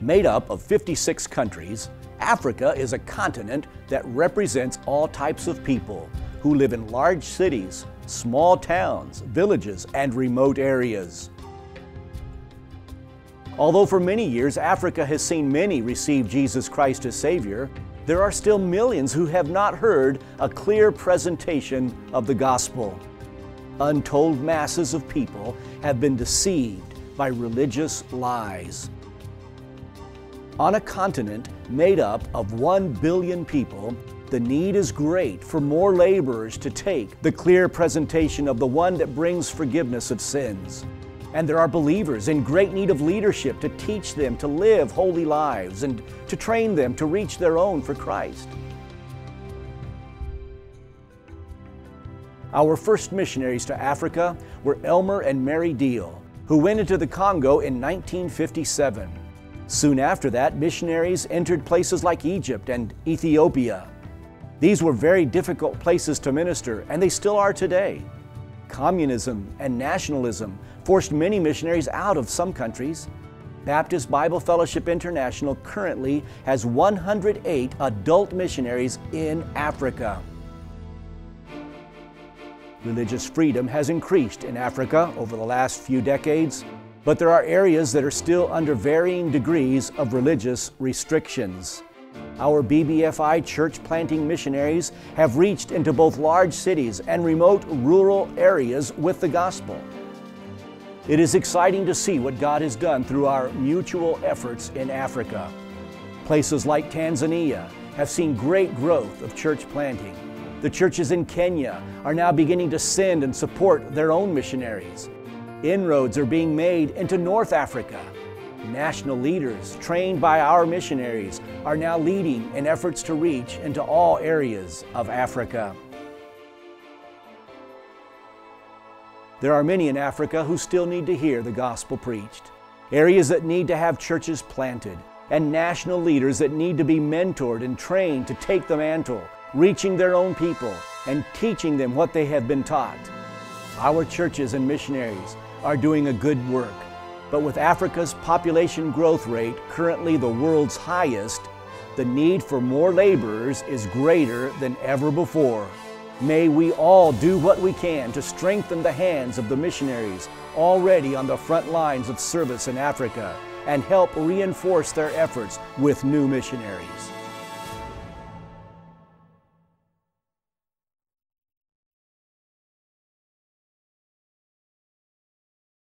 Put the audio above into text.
Made up of 56 countries, Africa is a continent that represents all types of people who live in large cities, small towns, villages, and remote areas. Although for many years Africa has seen many receive Jesus Christ as Savior, there are still millions who have not heard a clear presentation of the gospel. Untold masses of people have been deceived by religious lies. On a continent made up of 1 billion people, the need is great for more laborers to take the clear presentation of the one that brings forgiveness of sins. And there are believers in great need of leadership to teach them to live holy lives and to train them to reach their own for Christ. Our first missionaries to Africa were Elmer and Mary Deal, who went into the Congo in 1957. Soon after that, missionaries entered places like Egypt and Ethiopia. These were very difficult places to minister, and they still are today. Communism and nationalism forced many missionaries out of some countries. Baptist Bible Fellowship International currently has 108 adult missionaries in Africa. Religious freedom has increased in Africa over the last few decades, but there are areas that are still under varying degrees of religious restrictions. Our BBFI church planting missionaries have reached into both large cities and remote rural areas with the gospel. It is exciting to see what God has done through our mutual efforts in Africa. Places like Tanzania have seen great growth of church planting. The churches in Kenya are now beginning to send and support their own missionaries. Inroads are being made into North Africa. National leaders trained by our missionaries are now leading in efforts to reach into all areas of Africa. There are many in Africa who still need to hear the gospel preached, areas that need to have churches planted, and national leaders that need to be mentored and trained to take the mantle, reaching their own people and teaching them what they have been taught. Our churches and missionaries are doing a good work, but with Africa's population growth rate currently the world's highest, the need for more laborers is greater than ever before. May we all do what we can to strengthen the hands of the missionaries already on the front lines of service in Africa and help reinforce their efforts with new missionaries.